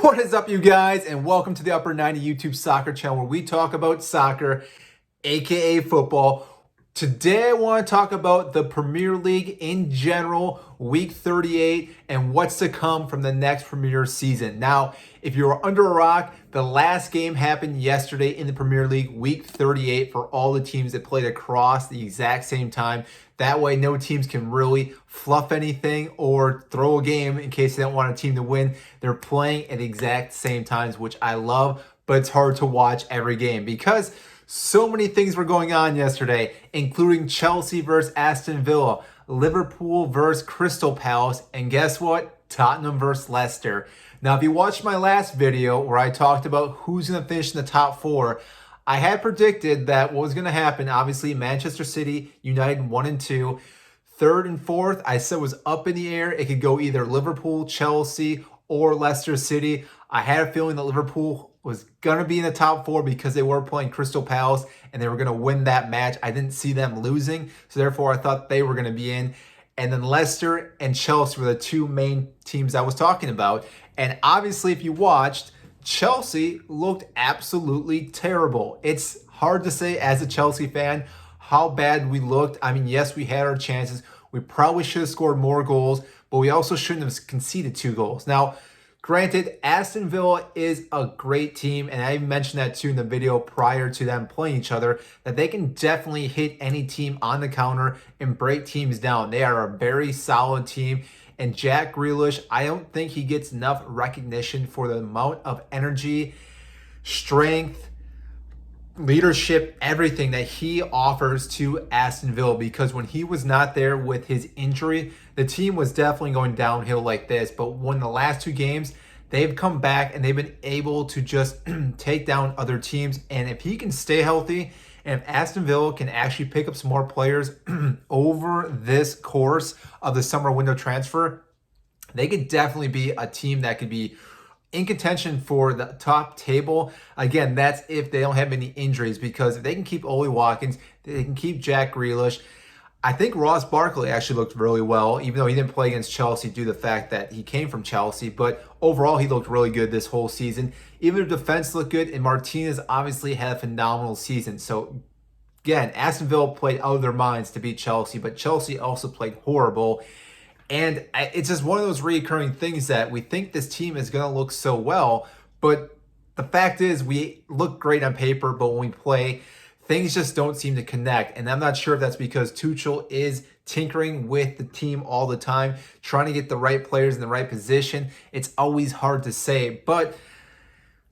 What is up, you guys, and welcome to the Upper 90 YouTube soccer channel where we talk about soccer, aka football. Today, I want to talk about the Premier League in general, week 38, and what's to come from the next Premier season. Now, if you're under a rock, the last game happened yesterday in the Premier League, week 38, for all the teams that played across the exact same time. That way, no teams can really fluff anything or throw a game in case they don't want a team to win. They're playing at the exact same times, which I love, but it's hard to watch every game because so many things were going on yesterday, including Chelsea versus Aston Villa, Liverpool versus Crystal Palace, and guess what? Tottenham versus Leicester. Now, if you watched my last video where I talked about who's going to finish in the top four, I had predicted that what was going to happen. Obviously, Manchester City, United 1 and 2. Third and fourth, I said was up in the air. It could go either Liverpool, Chelsea, or Leicester City. I had a feeling that Liverpool was going to be in the top four because they were playing Crystal Palace and they were going to win that match. I didn't see them losing, so therefore I thought they were going to be in. And then Leicester and Chelsea were the two main teams I was talking about. And obviously, if you watched, Chelsea looked absolutely terrible. It's hard to say as a Chelsea fan how bad we looked. I mean, yes, we had our chances. We probably should have scored more goals, but we also shouldn't have conceded 2 goals. Now, granted, Aston Villa is a great team, and I mentioned that too in the video prior to them playing each other, that they can definitely hit any team on the counter and break teams down. They are a very solid team. And Jack Grealish, I don't think he gets enough recognition for the amount of energy, strength, leadership, everything that he offers to Aston Villa, because when he was not there with his injury, the team was definitely going downhill like this. But when the last 2 games, they've come back and they've been able to just take down other teams. And if he can stay healthy, and if Aston Villa can actually pick up some more players over this course of the summer window transfer, they could definitely be a team that could be in contention for the top table. Again, that's if they don't have any injuries, because if they can keep Oli Watkins, they can keep Jack Grealish. I think Ross Barkley actually looked really well, even though he didn't play against Chelsea due to the fact that he came from Chelsea. But overall, he looked really good this whole season. Even the defense looked good, and Martinez obviously had a phenomenal season. So again, Aston Villa played out of their minds to beat Chelsea, but Chelsea also played horrible. And it's just one of those recurring things that we think this team is going to look so well, but the fact is we look great on paper, but when we play, things just don't seem to connect. And I'm not sure if that's because Tuchel is tinkering with the team all the time, trying to get the right players in the right position. It's always hard to say, but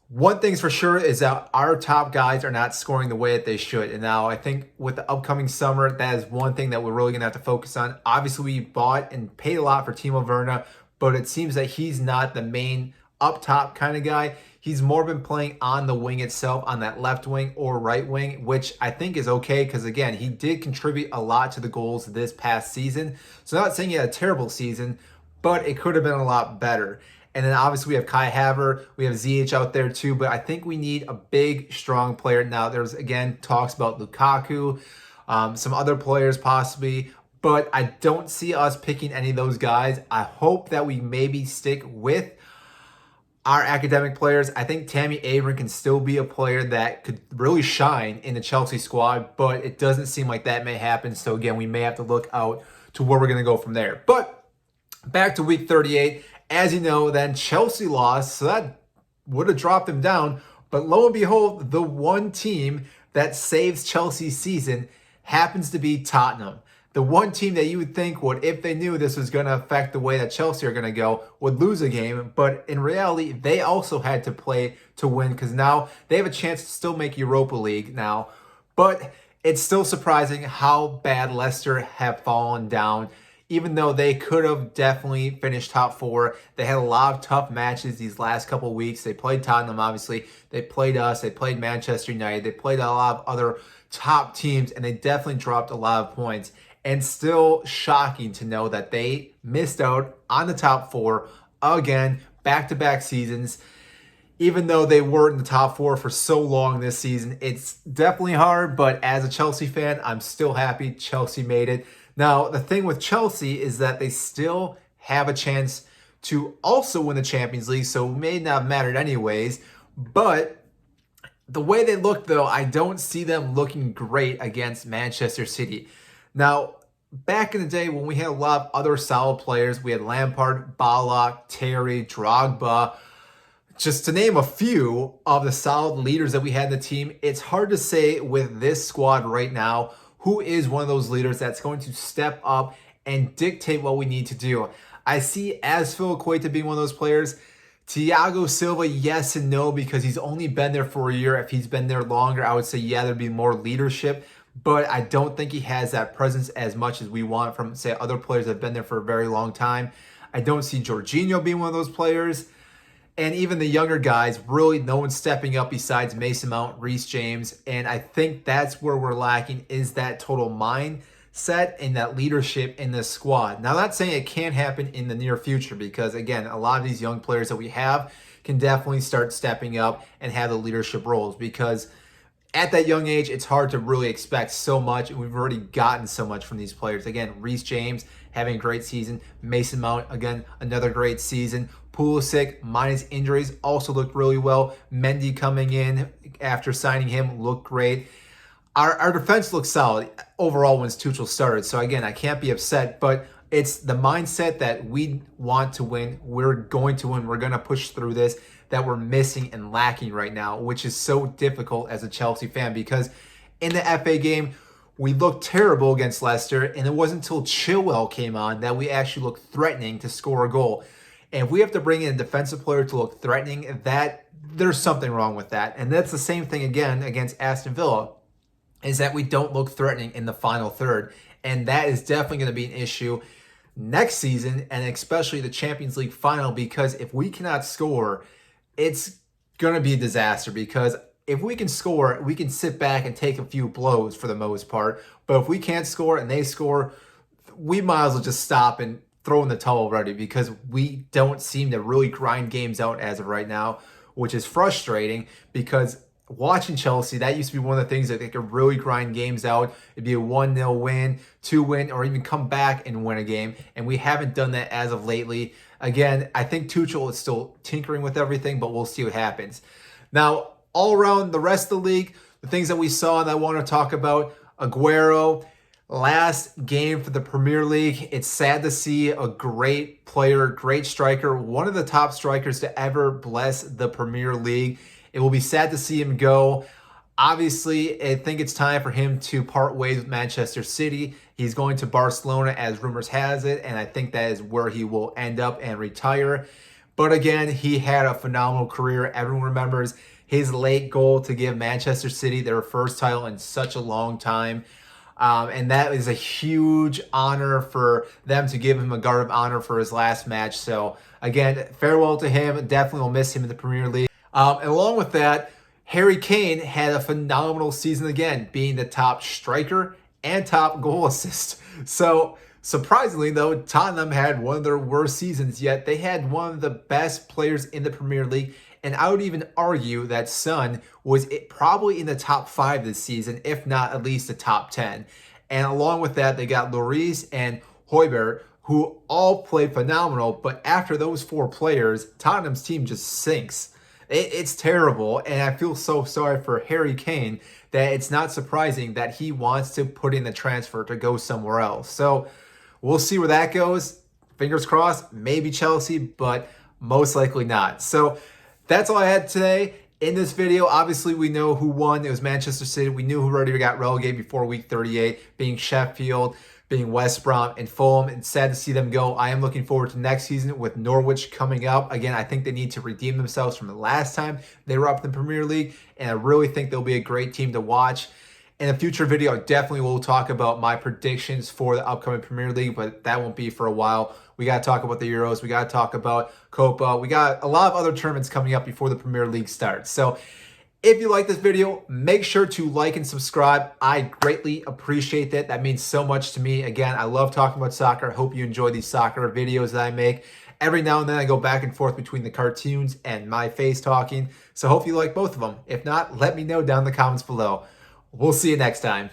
one thing's for sure is that our top guys are not scoring the way that they should. And now I think with the upcoming summer, that is one thing that we're really going to have to focus on. Obviously, we bought and paid a lot for Timo Werner, but it seems that he's not the main up top kind of guy. He's more been playing on the wing itself, on that left wing or right wing, which I think is okay because, again, he did contribute a lot to the goals this past season. So I'm not saying he had a terrible season, but it could have been a lot better. And then obviously we have Kai Havertz, we have ZH out there too, but I think we need a big, strong player. Now there's, again, talks about Lukaku, some other players possibly, but I don't see us picking any of those guys. I hope that we maybe stick with our academic players. I think Tammy Abraham can still be a player that could really shine in the Chelsea squad, but it doesn't seem like that may happen. So again, we may have to look out to where we're going to go from there. But back to week 38. As you know, then Chelsea lost, so that would have dropped them down. But lo and behold, the one team that saves Chelsea's season happens to be Tottenham. The one team that you would think would, if they knew this was going to affect the way that Chelsea are going to go, would lose a game. But in reality, they also had to play to win because now they have a chance to still make Europa League now. But it's still surprising how bad Leicester have fallen down. Even though they could have definitely finished top 4, they had a lot of tough matches these last couple of weeks. They played Tottenham, obviously. They played us. They played Manchester United. They played a lot of other top teams, and they definitely dropped a lot of points. And still shocking to know that they missed out on the top 4 again, back-to-back seasons. Even though they were in the top 4 for so long this season, it's definitely hard. But as a Chelsea fan, I'm still happy Chelsea made it. Now, the thing with Chelsea is that they still have a chance to also win the Champions League, so it may not have mattered anyways. But the way they look, though, I don't see them looking great against Manchester City. Now, back in the day when we had a lot of other solid players, we had Lampard, Ballack, Terry, Drogba, just to name a few of the solid leaders that we had in the team. It's hard to say with this squad right now who is one of those leaders that's going to step up and dictate what we need to do. I see Azpilicueta being one of those players. Thiago Silva, yes and no, because he's only been there for a year. If he's been there longer, I would say, yeah, there'd be more leadership. But I don't think he has that presence as much as we want from, say, other players that have been there for a very long time. I don't see Jorginho being one of those players. And even the younger guys, really no one's stepping up besides Mason Mount, Reece James. And I think that's where we're lacking, is that total mindset and that leadership in this squad. Now, I'm not saying it can't happen in the near future, because, again, a lot of these young players that we have can definitely start stepping up and have the leadership roles, because at that young age, it's hard to really expect so much, and we've already gotten so much from these players. Again, Reece James having a great season. Mason Mount, again, another great season. Pulisic, minus injuries, also looked really well. Mendy coming in after signing him looked great. Our defense looks solid overall once Tuchel started. So again, I can't be upset, but it's the mindset that we want to win. We're going to win. We're going to push through this, that we're missing and lacking right now, which is so difficult as a Chelsea fan, because in the FA game, we looked terrible against Leicester, and it wasn't until Chilwell came on that we actually looked threatening to score a goal. And if we have to bring in a defensive player to look threatening, that there's something wrong with that. And that's the same thing again against Aston Villa, is that we don't look threatening in the final third. And that is definitely going to be an issue next season, and especially the Champions League final, because if we cannot score, it's going to be a disaster. Because if we can score, we can sit back and take a few blows for the most part. But if we can't score and they score, we might as well just stop and throw in the towel already, because we don't seem to really grind games out as of right now, which is frustrating, because watching Chelsea, that used to be one of the things that they could really grind games out. It'd be a 1-0 win, 2-win, or even come back and win a game. And we haven't done that as of lately. Again, I think Tuchel is still tinkering with everything, but we'll see what happens. Now, all around the rest of the league, the things that we saw that I want to talk about, Aguero, last game for the Premier League. It's sad to see a great player, great striker, one of the top strikers to ever bless the Premier League. It will be sad to see him go. Obviously, I think it's time for him to part ways with Manchester City. He's going to Barcelona, as rumors has it, and I think that is where he will end up and retire. But again, he had a phenomenal career. Everyone remembers his late goal to give Manchester City their first title in such a long time. And that is a huge honor for them to give him a guard of honor for his last match. So again, farewell to him. Definitely will miss him in the Premier League. And along with that, Harry Kane had a phenomenal season again, being the top striker and top goal assist. So surprisingly, though, Tottenham had one of their worst seasons, yet they had one of the best players in the Premier League. And I would even argue that Son was probably in the top 5 this season, if not at least the top 10. And along with that, they got Lloris and Højbjerg, who all played phenomenal. But after those 4 players, Tottenham's team just sinks. It's terrible. And I feel so sorry for Harry Kane that it's not surprising that he wants to put in the transfer to go somewhere else. So we'll see where that goes. Fingers crossed, maybe Chelsea, but most likely not. So that's all I had today in this video. Obviously, we know who won. It was Manchester City. We knew who already got relegated before week 38, being Sheffield, being West Brom, and Fulham. It's sad to see them go. I am looking forward to next season with Norwich coming up. Again, I think they need to redeem themselves from the last time they were up in the Premier League, and I really think they'll be a great team to watch. In a future video, I definitely will talk about my predictions for the upcoming Premier League, but that won't be for a while. We got to talk about the Euros. We got to talk about Copa. We got a lot of other tournaments coming up before the Premier League starts. So if you like this video, make sure to like and subscribe. I greatly appreciate that. That means so much to me. Again, I love talking about soccer. I hope you enjoy these soccer videos that I make. Every now and then I go back and forth between the cartoons and my face talking. So hope you like both of them. If not, let me know down in the comments below. We'll see you next time.